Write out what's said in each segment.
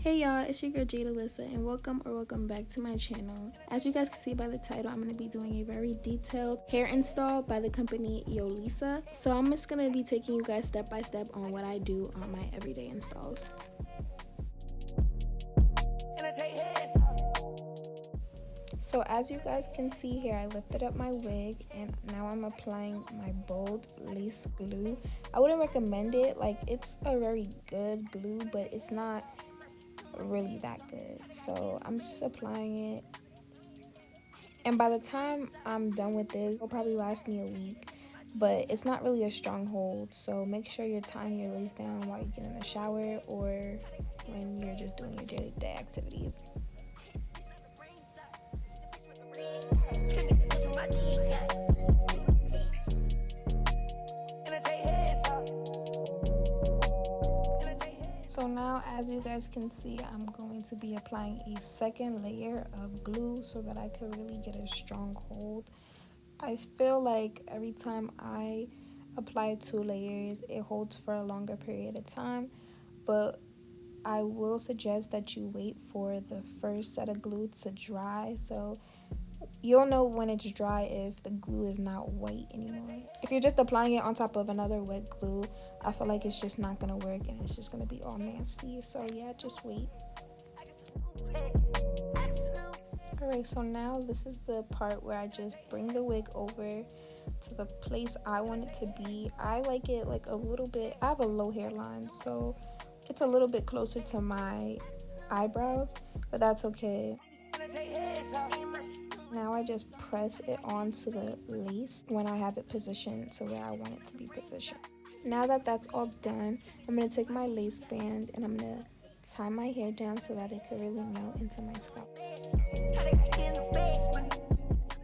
Hey y'all, it's your girl Yolissa and welcome back to my channel. As you guys can see by the title, I'm going to be doing a very detailed hair install by the company Yolissa. So I'm just going to be taking you guys step by step on what I do on my everyday installs. So as you guys can see here, I lifted up my wig and now I'm applying my bold lace glue. I wouldn't recommend it, like it's a very good glue, but it's not really that good. So I'm just applying it, and by the time I'm done with this, it'll probably last me a week, but it's not really a strong hold. So make sure you're tying your lace down while you get in the shower or when you're just doing your daily day activities. So now, as you guys can see, I'm going to be applying a second layer of glue so that I could really get a strong hold. I feel like every time I apply 2 layers, it holds for a longer period of time, but I will suggest that you wait for the first set of glue to dry, so you'll know when it's dry if the glue is not white anymore. If you're just applying it on top of another wet glue, I feel like it's just not gonna work and it's just gonna be all nasty. So yeah, just wait. Alright, so now this is the part where I just bring the wig over to the place I want it to be. I like it like a little bit, I have a low hairline, so it's a little bit closer to my eyebrows, but that's okay. Now I just press it onto the lace when I have it positioned to where I want it to be positioned. Now that that's all done, I'm going to take my lace band and I'm going to tie my hair down so that it could really melt into my scalp.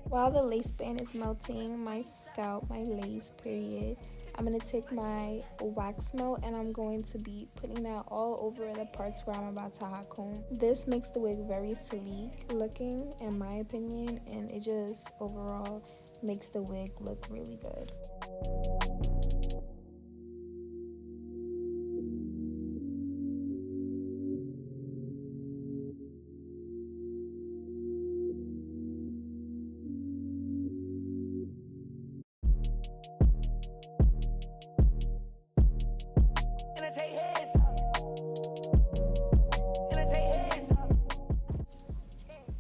While the lace band is melting my scalp, my lace period, I'm going to take my wax melt and I'm going to be putting that all over the parts where I'm about to hot comb. This makes the wig very sleek looking in my opinion, and it just overall makes the wig look really good.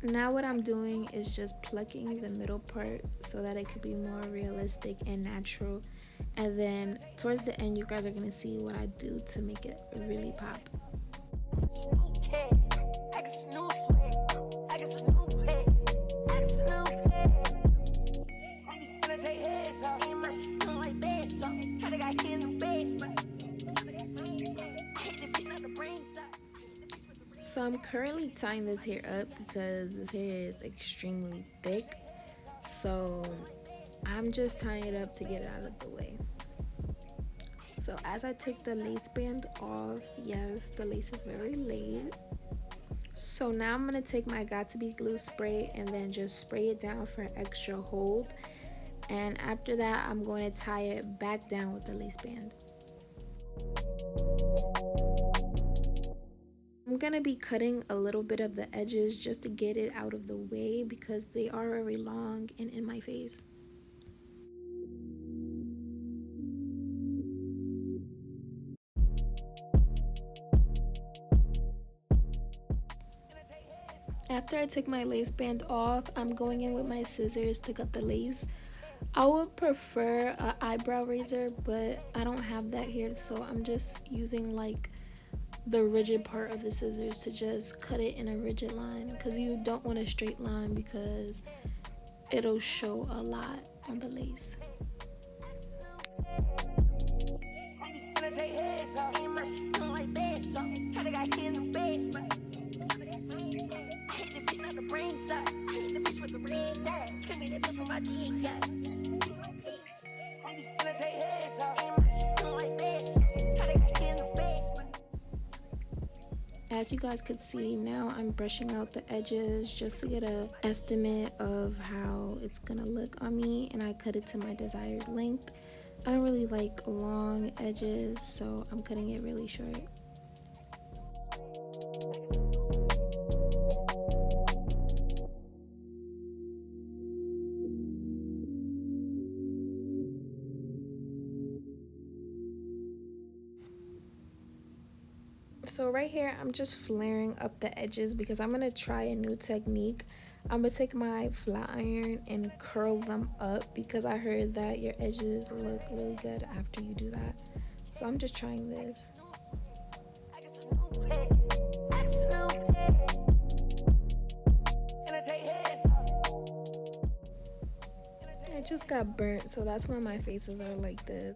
Now what I'm doing is just plucking the middle part so that it could be more realistic and natural, and then towards the end you guys are gonna see what I do to make it really pop. So I'm currently tying this hair up because this hair is extremely thick, so I'm just tying it up to get it out of the way. So as I take the lace band off, yes, the lace is very laid. So now I'm going to take my Got2b glue spray and then just spray it down for extra hold, and after that I'm going to tie it back down with the lace band. I'm going to be cutting a little bit of the edges just to get it out of the way because they are very long and in my face. After I take my lace band off, I'm going in with my scissors to cut the lace. I would prefer an eyebrow razor, but I don't have that here, so I'm just using like the rigid part of the scissors to just cut it in a rigid line, because you don't want a straight line because it'll show a lot on the lace. As you guys could see, now I'm brushing out the edges just to get an estimate of how it's gonna look on me, and I cut it to my desired length. I don't really like long edges, so I'm cutting it really short. So right here, I'm just flaring up the edges because I'm gonna try a new technique. I'm gonna take my flat iron and curl them up because I heard that your edges look really good after you do that. So I'm just trying this. I just got burnt, so that's why my faces are like this.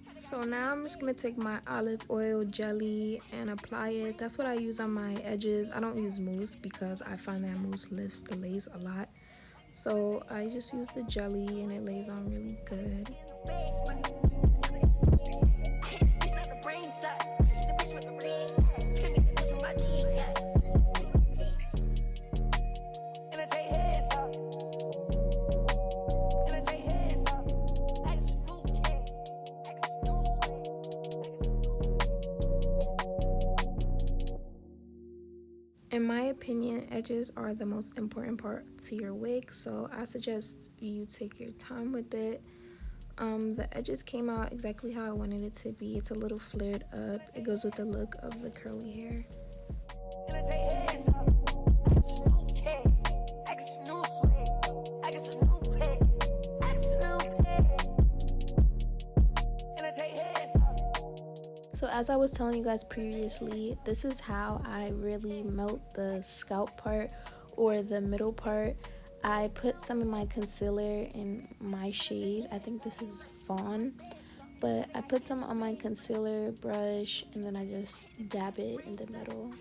So now I'm just gonna take my olive oil jelly and apply it. That's what I use on my edges. I don't use mousse because I find that mousse lifts the lace a lot. So I just use the jelly and it lays on really good. In my opinion, edges are the most important part to your wig, so I suggest you take your time with it. The edges came out exactly how I wanted it to be. It's a little flared up. It goes with the look of the curly hair. So as I was telling you guys previously, this is how I really melt the scalp part or the middle part. I put some of my concealer in my shade. I think this is Fawn. But I put some on my concealer brush and then I just dab it in the middle.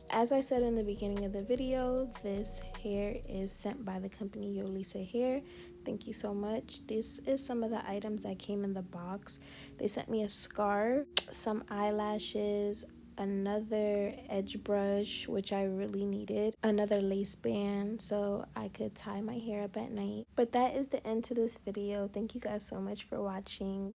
As I said in the beginning of the video, this hair is sent by the company Yolissa Hair. Thank you so much. This is some of the items that came in the box. They sent me a scarf, some eyelashes, another edge brush, which I really needed, another lace band so I could tie my hair up at night. But that is the end to this video. Thank you guys so much for watching.